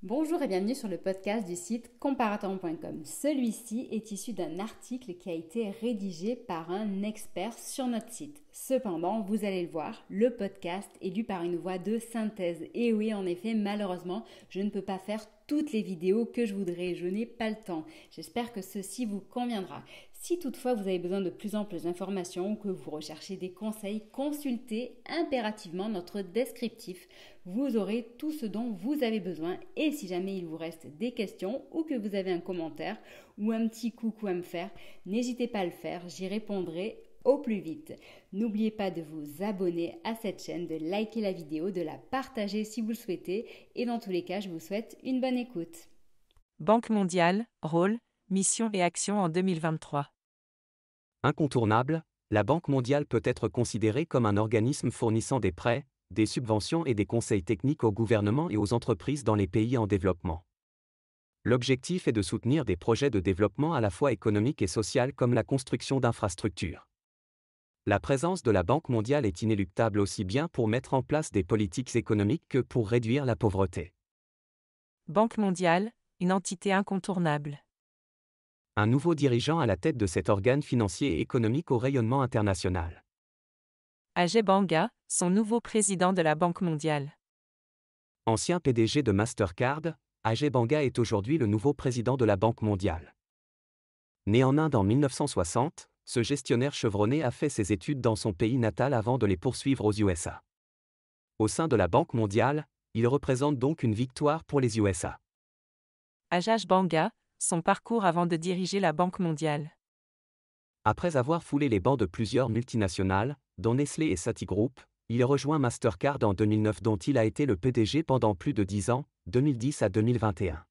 Bonjour et bienvenue sur le podcast du site comparaton.com. Celui-ci est issu d'un article qui a été rédigé par un expert sur notre site. Cependant, vous allez le voir, le podcast est lu par une voix de synthèse. Et oui, en effet, malheureusement, je ne peux pas faire toutes les vidéos que je voudrais. Je n'ai pas le temps. J'espère que ceci vous conviendra. Si toutefois vous avez besoin de plus en plus d'informations ou que vous recherchez des conseils, consultez impérativement notre descriptif. Vous aurez tout ce dont vous avez besoin et si jamais il vous reste des questions ou que vous avez un commentaire ou un petit coucou à me faire, n'hésitez pas à le faire, j'y répondrai au plus vite. N'oubliez pas de vous abonner à cette chaîne, de liker la vidéo, de la partager si vous le souhaitez et dans tous les cas, je vous souhaite une bonne écoute. Banque mondiale, rôle, mission et action en 2023. Incontournable, la Banque mondiale peut être considérée comme un organisme fournissant des prêts, des subventions et des conseils techniques aux gouvernements et aux entreprises dans les pays en développement. L'objectif est de soutenir des projets de développement à la fois économique et social comme la construction d'infrastructures. La présence de la Banque mondiale est inéluctable aussi bien pour mettre en place des politiques économiques que pour réduire la pauvreté. Banque mondiale, une entité incontournable. Un nouveau dirigeant à la tête de cet organe financier et économique au rayonnement international. Ajay Banga, son nouveau président de la Banque mondiale. Ancien PDG de Mastercard, Ajay Banga est aujourd'hui le nouveau président de la Banque mondiale. Né en Inde en 1960, ce gestionnaire chevronné a fait ses études dans son pays natal avant de les poursuivre aux USA. Au sein de la Banque mondiale, il représente donc une victoire pour les USA. Ajay Banga, son parcours avant de diriger la Banque mondiale. Après avoir foulé les bancs de plusieurs multinationales, dont Nestlé et Citigroup, il rejoint Mastercard en 2009 dont il a été le PDG pendant plus de 10 ans, 2010 à 2021.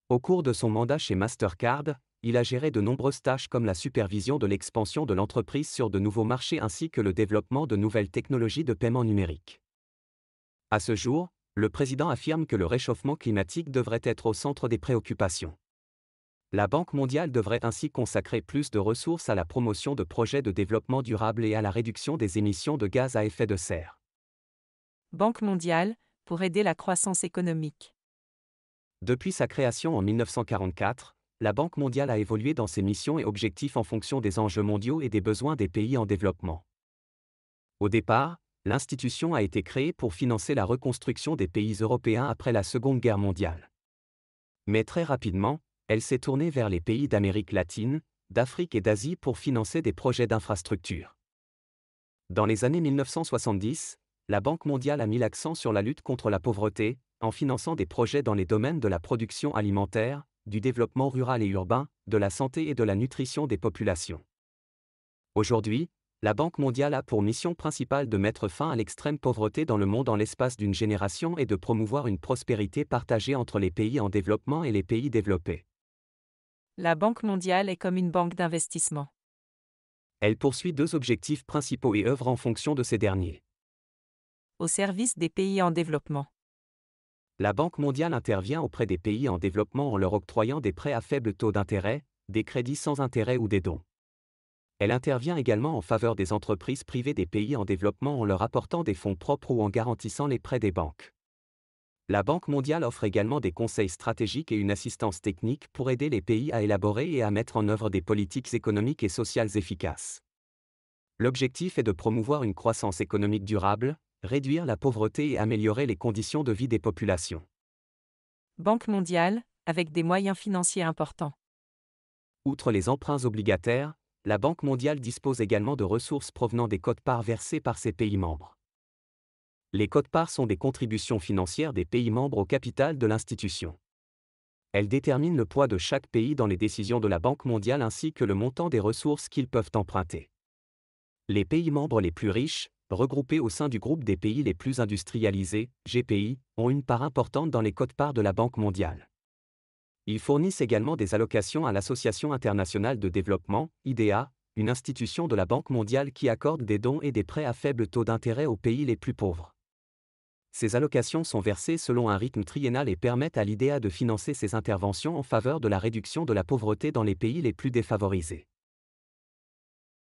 Au cours de son mandat chez Mastercard, il a géré de nombreuses tâches comme la supervision de l'expansion de l'entreprise sur de nouveaux marchés ainsi que le développement de nouvelles technologies de paiement numérique. À ce jour, le président affirme que le réchauffement climatique devrait être au centre des préoccupations. La Banque mondiale devrait ainsi consacrer plus de ressources à la promotion de projets de développement durable et à la réduction des émissions de gaz à effet de serre. Banque mondiale, pour aider la croissance économique. Depuis sa création en 1944, la Banque mondiale a évolué dans ses missions et objectifs en fonction des enjeux mondiaux et des besoins des pays en développement. Au départ, l'institution a été créée pour financer la reconstruction des pays européens après la Seconde Guerre mondiale. Mais très rapidement, elle s'est tournée vers les pays d'Amérique latine, d'Afrique et d'Asie pour financer des projets d'infrastructure. Dans les années 1970, la Banque mondiale a mis l'accent sur la lutte contre la pauvreté, en finançant des projets dans les domaines de la production alimentaire, du développement rural et urbain, de la santé et de la nutrition des populations. Aujourd'hui, la Banque mondiale a pour mission principale de mettre fin à l'extrême pauvreté dans le monde en l'espace d'une génération et de promouvoir une prospérité partagée entre les pays en développement et les pays développés. La Banque mondiale est comme une banque d'investissement. Elle poursuit deux objectifs principaux et œuvre en fonction de ces derniers. Au service des pays en développement. La Banque mondiale intervient auprès des pays en développement en leur octroyant des prêts à faible taux d'intérêt, des crédits sans intérêt ou des dons. Elle intervient également en faveur des entreprises privées des pays en développement en leur apportant des fonds propres ou en garantissant les prêts des banques. La Banque mondiale offre également des conseils stratégiques et une assistance technique pour aider les pays à élaborer et à mettre en œuvre des politiques économiques et sociales efficaces. L'objectif est de promouvoir une croissance économique durable, réduire la pauvreté et améliorer les conditions de vie des populations. Banque mondiale, avec des moyens financiers importants. Outre les emprunts obligataires, la Banque mondiale dispose également de ressources provenant des quotes-parts versées par ses pays membres. Les quotes-parts sont des contributions financières des pays membres au capital de l'institution. Elles déterminent le poids de chaque pays dans les décisions de la Banque mondiale ainsi que le montant des ressources qu'ils peuvent emprunter. Les pays membres les plus riches, regroupés au sein du groupe des pays les plus industrialisés, GPI, ont une part importante dans les quotes-parts de la Banque mondiale. Ils fournissent également des allocations à l'Association internationale de développement, IDA, une institution de la Banque mondiale qui accorde des dons et des prêts à faible taux d'intérêt aux pays les plus pauvres. Ces allocations sont versées selon un rythme triennal et permettent à l'IDA de financer ses interventions en faveur de la réduction de la pauvreté dans les pays les plus défavorisés.